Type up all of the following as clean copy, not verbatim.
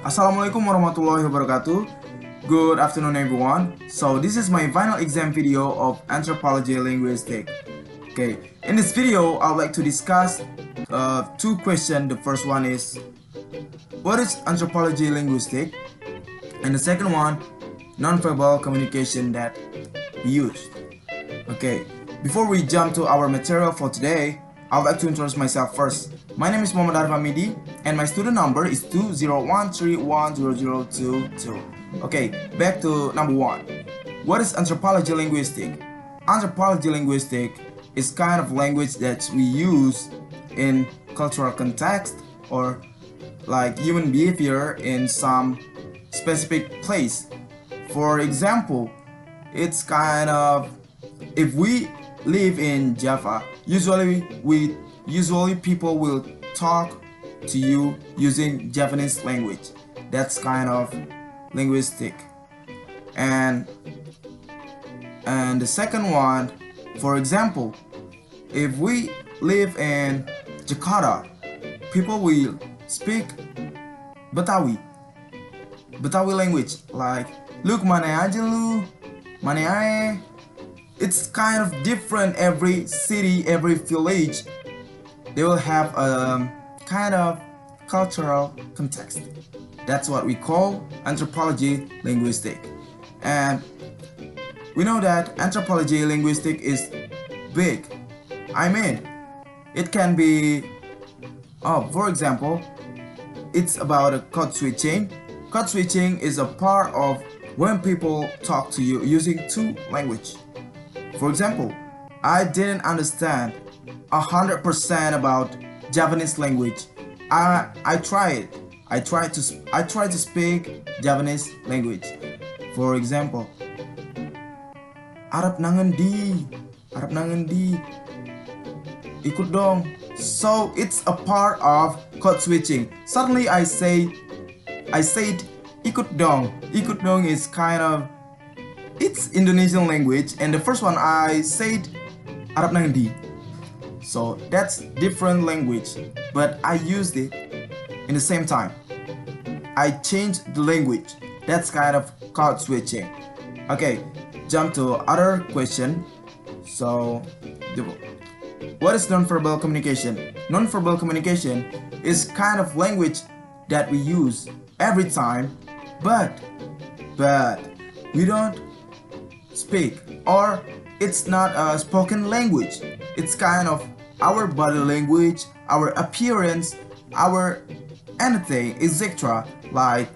Assalamualaikum warahmatullahi wabarakatuh. Good afternoon everyone. So this is my final exam video of Anthropology Linguistics. Okay, in this video I would like to discuss two questions. The first one is, what is Anthropology Linguistics? And the second one, nonverbal communication that we use. Okay, before we jump to our material for today, I would like to introduce myself first. My name is Mohamad Arif Hamidi and my student number is 201310022. Okay, back to number one. What is Anthropology Linguistics? Anthropology Linguistics is kind of language that we use in cultural context or like human behavior in some specific place. For example, it's kind of, if we live in Java, usually people will talk to you using Japanese language. That's kind of linguistic. And the second one, for example, if we live in Jakarta, people will speak Betawi language, like look mana aja lu, mana ae. It's kind of different. Every city, every village, they will have a kind of cultural context. That's what we call anthropology linguistics. And we know that anthropology linguistics is big. I mean, it can be, for example, it's about a code switching. Code switching is a part of when people talk to you using two languages. For example, I didn't understand 100% about Japanese language. I tried to speak Japanese language. For example, Arab nangendi, ikut dong. So it's a part of code switching. Suddenly I said ikut dong. Ikut dong is kind of, it's Indonesian language, and the first one I said Arab nangendi. So that's different language, but I used it in the same time. I changed the language. That's kind of code switching. Okay, jump to other question. So what is nonverbal communication? Nonverbal communication is kind of language that we use every time, but we don't speak, or it's not a spoken language. It's kind of our body language, our appearance, our anything, etc. Like,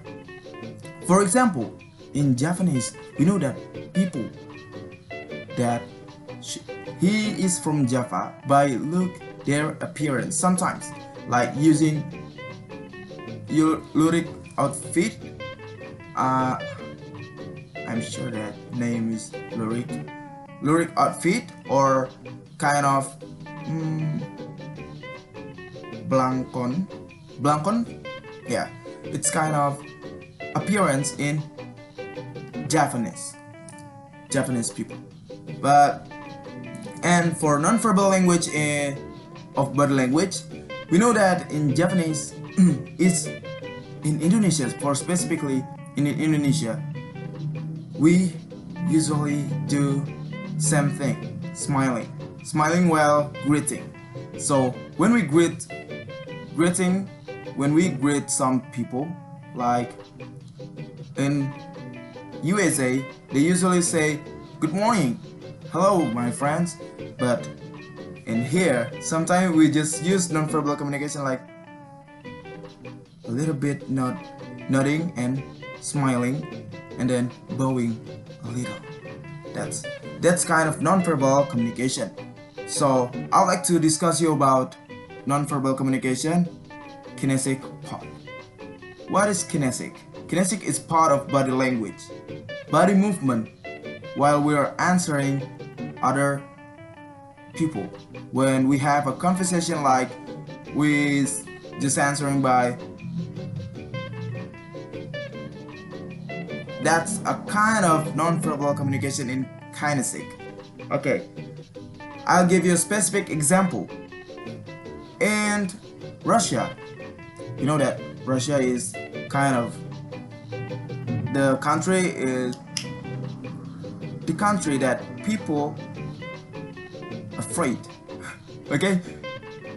for example, in Japanese, we know that people that he is from Java by look their appearance. Sometimes, like using your lyric outfit. I'm sure that name is lyric outfit, or kind of blankon. Yeah, it's kind of appearance in Japanese people. And for non-verbal language of body language, we know that in Japanese is in Indonesia, for specifically in Indonesia, we usually do same thing, smiling while greeting. So when we greet some people, like in USA, they usually say good morning, hello my friends. But in here, sometimes we just use nonverbal communication, like a little bit nodding and smiling and then bowing a little. That's kind of nonverbal communication. So I'd like to discuss you about nonverbal communication, kinetic part. What is kinetic? Kinetic is part of body language, body movement while we are answering other people. When we have a conversation, like with just answering by, that's a kind of non-verbal communication in kinetic. Okay, I'll give you a specific example. And Russia, you know that Russia is kind of the country is the country that people afraid. Okay,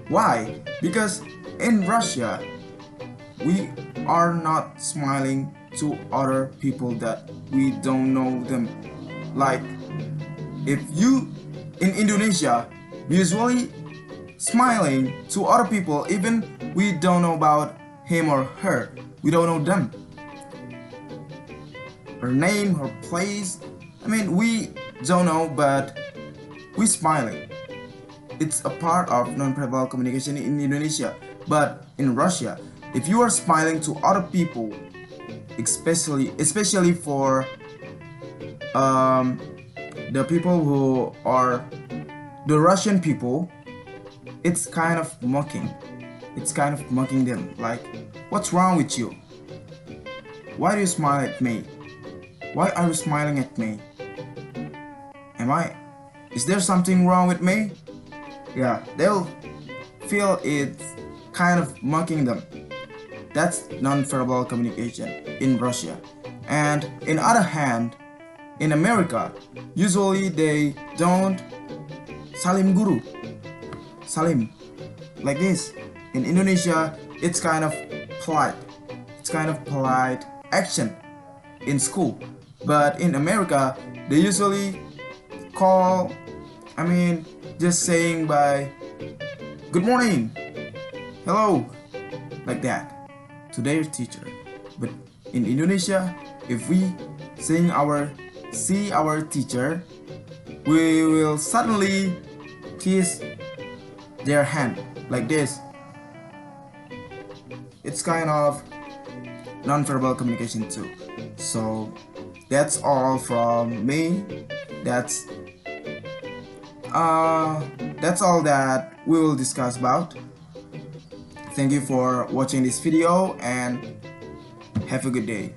why? Because in Russia we are not smiling to other people that we don't know them. Like if you in Indonesia usually smiling to other people even we don't know about him or her, we don't know them, her name, her place, I mean we don't know, but we smiling. It's a part of non-verbal communication in Indonesia. But in Russia, if you are smiling to other people, especially for the people who are the Russian people, it's kind of mocking. It's kind of mocking them. Like, what's wrong with you? Why do you smile at me? Why are you smiling at me? Is there something wrong with me? Yeah, they'll feel it's kind of mocking them. That's non-verbal communication in Russia. And in other hand, in America, usually they don't salim guru, salim, like this. In Indonesia, it's kind of polite. It's kind of polite action in school. But in America, they usually call, just saying by good morning, hello, like that to their teacher. But in Indonesia, if we see our teacher, we will suddenly kiss their hand like this. It's kind of non-verbal communication too. So that's all from me. That's all that we will discuss about. Thank you for watching this video and have a good day.